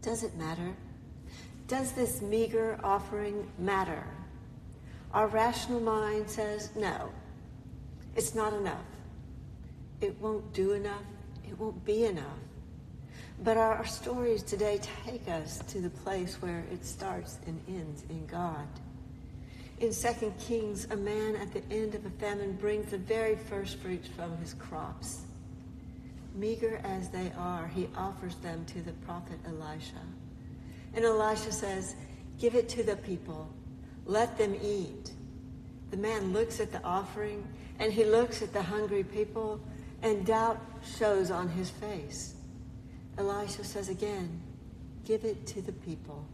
Does it matter? Does this meager offering matter? Our rational mind says no. It's not enough. It won't do enough. It won't be enough. But our stories today take us to the place where it starts and ends in God. In 2 Kings, a man at the end of a famine brings the very first fruits from his crops. Meager as they are, he offers them to the prophet Elisha. And Elisha says, "Give it to the people. Let them eat." The man looks at the offering, and he looks at the hungry people, and doubt shows on his face. Elisha says again, "Give it to the people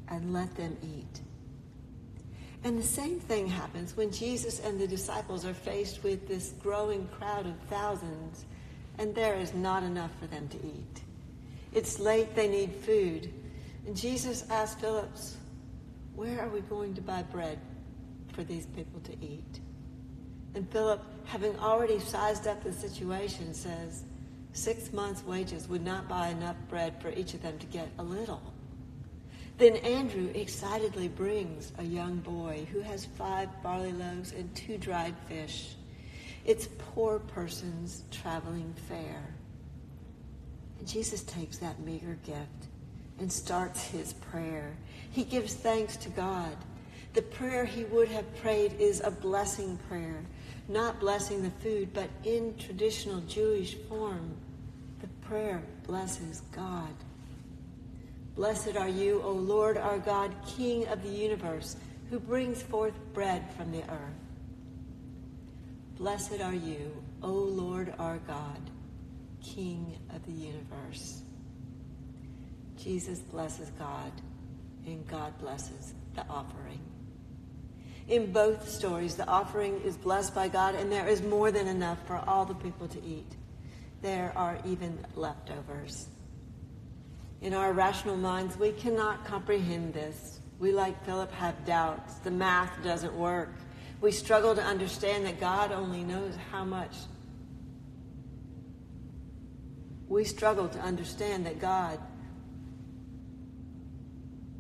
and let them eat." And the same thing happens when Jesus and the disciples are faced with this growing crowd of thousands, and there is not enough for them to eat. It's late, they need food. And Jesus asked Philip, "Where are we going to buy bread for these people to eat?" And Philip, having already sized up the situation, says, 6 months' wages would not buy enough bread for each of them to get a little. Then Andrew excitedly brings a young boy who has 5 barley loaves and 2 dried fish. It's poor person's traveling fare. And Jesus takes that meager gift and starts his prayer. He gives thanks to God. The prayer he would have prayed is a blessing prayer, not blessing the food, but in traditional Jewish form, the prayer blesses God. "Blessed are you, O Lord our God, King of the universe, who brings forth bread from the earth." Blessed are you, O Lord our God, King of the universe. Jesus blesses God, and God blesses the offering. In both stories, the offering is blessed by God, and there is more than enough for all the people to eat. There are even leftovers. In our rational minds, we cannot comprehend this. We, like Philip, have doubts. The math doesn't work. We struggle to understand that God only knows how much. We struggle to understand that God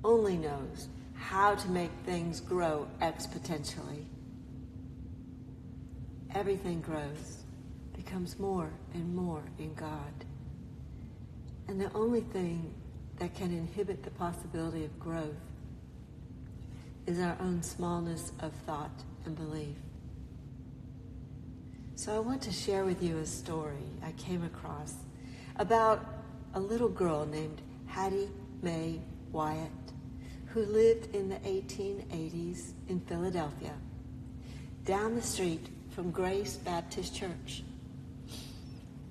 only knows how to make things grow exponentially. Everything grows, becomes more and more in God. And the only thing that can inhibit the possibility of growth is our own smallness of thought and belief. So I want to share with you a story I came across about a little girl named Hattie Mae Wyatt, who lived in the 1880s in Philadelphia, down the street from Grace Baptist Church.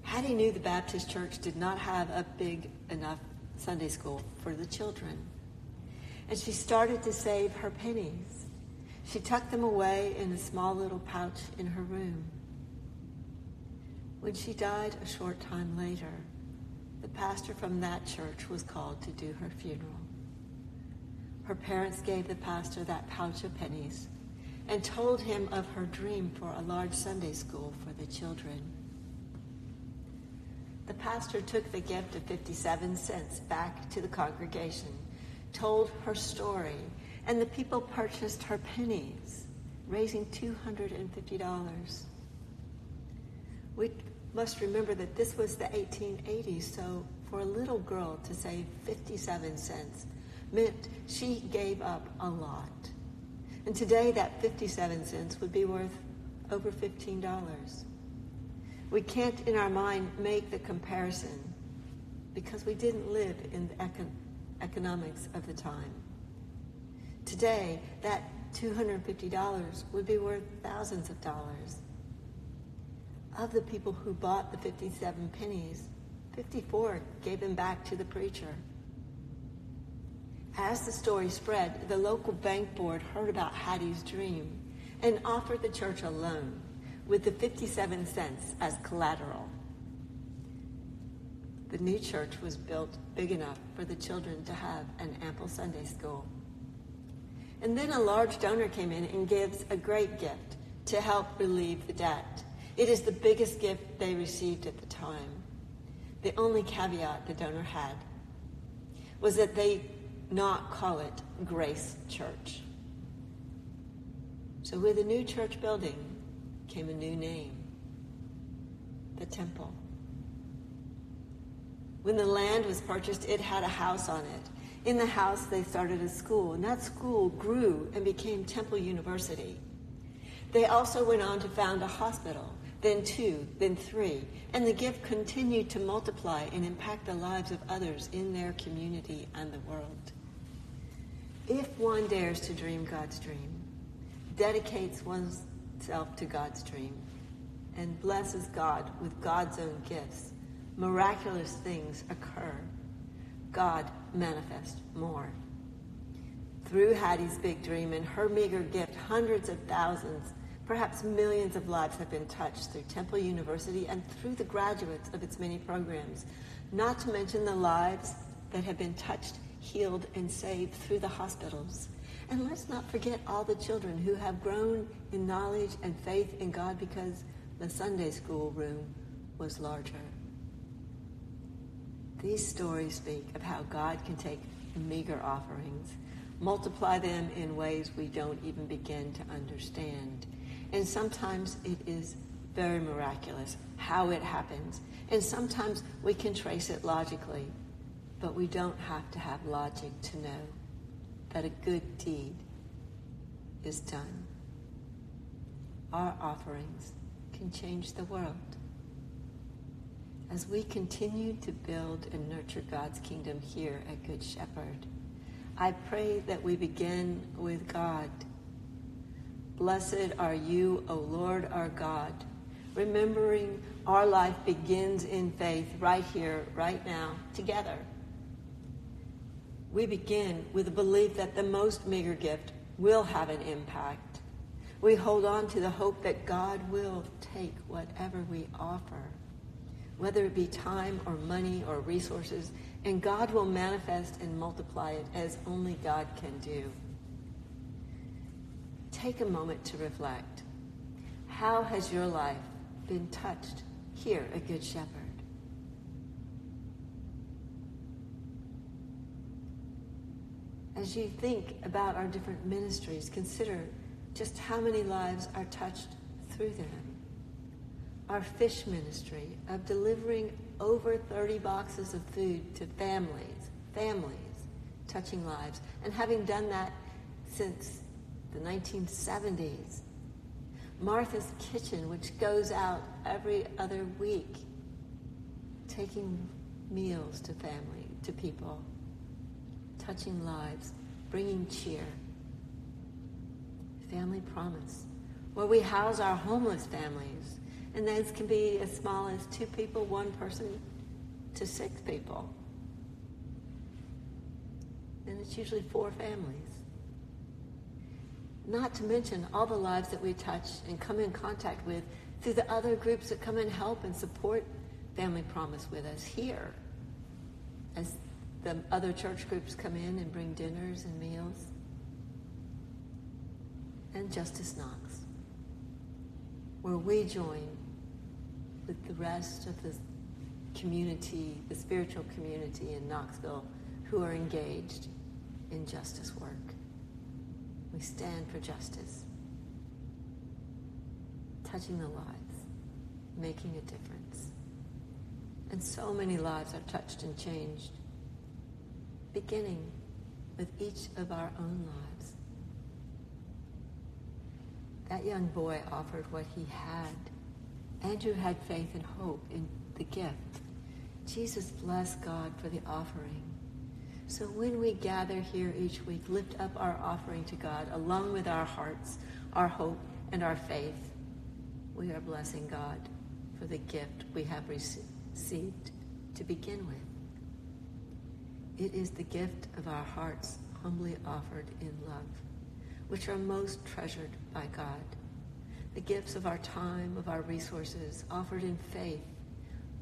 Hattie knew the Baptist church did not have a big enough Sunday school for the children, and she started to save her pennies. She tucked them away in a small little pouch in her room. When she died a short time later, the pastor from that church was called to do her funeral. Her parents gave the pastor that pouch of pennies and told him of her dream for a large Sunday school for the children. The pastor took the gift of 57 cents back to the congregation, told her story, and the people purchased her pennies, raising $250. We must remember that this was the 1880s, so for a little girl to save 57 cents meant she gave up a lot. And today that 57 cents would be worth over $15. We can't in our mind make the comparison because we didn't live in the economics of the time. Today, that $250 would be worth thousands of dollars. Of the people who bought the 57 pennies, 54 gave them back to the preacher. As the story spread, the local bank board heard about Hattie's dream and offered the church a loan with the 57 cents as collateral. The new church was built big enough for the children to have an ample Sunday school. And then a large donor came in and gives a great gift to help relieve the debt. It is the biggest gift they received at the time. The only caveat the donor had was that they not call it Grace Church. So with a new church building came a new name, the temple. When the land was purchased, it had a house on it. In the house, they started a school, and that school grew and became Temple University. They also went on to found a hospital, then 2, then 3, and the gift continued to multiply and impact the lives of others in their community and the world. If one dares to dream God's dream, dedicates oneself to God's dream, and blesses God with God's own gifts, miraculous things occur. God manifests more. Through Hattie's big dream and her meager gift, hundreds of thousands, perhaps millions of lives have been touched through Temple University and through the graduates of its many programs, not to mention the lives that have been touched, healed, and saved through the hospitals. And let's not forget all the children who have grown in knowledge and faith in God because the Sunday school room was larger. These stories speak of how God can take meager offerings, multiply them in ways we don't even begin to understand. And sometimes it is very miraculous how it happens. And sometimes we can trace it logically, but we don't have to have logic to know that a good deed is done. Our offerings can change the world. As we continue to build and nurture God's kingdom here at Good Shepherd, I pray that we begin with God. Blessed are you, O Lord our God, remembering our life begins in faith right here, right now, together. We begin with the belief that the most meager gift will have an impact. We hold on to the hope that God will take whatever we offer, whether it be time or money or resources, and God will manifest and multiply it as only God can do. Take a moment to reflect. How has your life been touched here at Good Shepherd? As you think about our different ministries, consider just how many lives are touched through them. Our fish ministry of delivering over 30 boxes of food to families, touching lives, and having done that since the 1970s. Martha's Kitchen, which goes out every other week, taking meals to people, touching lives, bringing cheer. Family Promise, where we house our homeless families, and those can be as small as 2 people, 1 person, to 6 people. And it's usually 4 families. Not to mention all the lives that we touch and come in contact with through the other groups that come and help and support Family Promise with us here, as the other church groups come in and bring dinners and meals. And Justice Knox, where we join with the rest of the community, the spiritual community in Knoxville, who are engaged in justice work. We stand for justice, touching the lives, making a difference. And so many lives are touched and changed, beginning with each of our own lives. That young boy offered what he had. Andrew had faith and hope in the gift. Jesus blessed God for the offering. So when we gather here each week, lift up our offering to God along with our hearts, our hope, and our faith. We are blessing God for the gift we have received to begin with. It is the gift of our hearts humbly offered in love, which are most treasured by God. The gifts of our time, of our resources, offered in faith,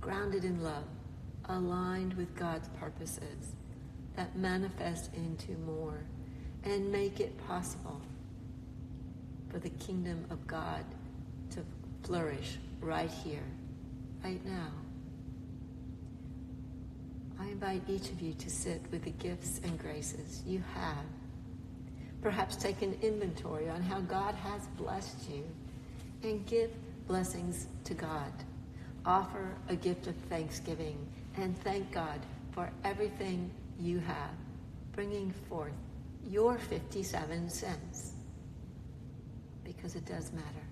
grounded in love, aligned with God's purposes, that manifest into more and make it possible for the kingdom of God to flourish right here, right now. I invite each of you to sit with the gifts and graces you have. Perhaps take an inventory on how God has blessed you and give blessings to God. Offer a gift of thanksgiving and thank God for everything you have, bringing forth your 57 cents, because it does matter.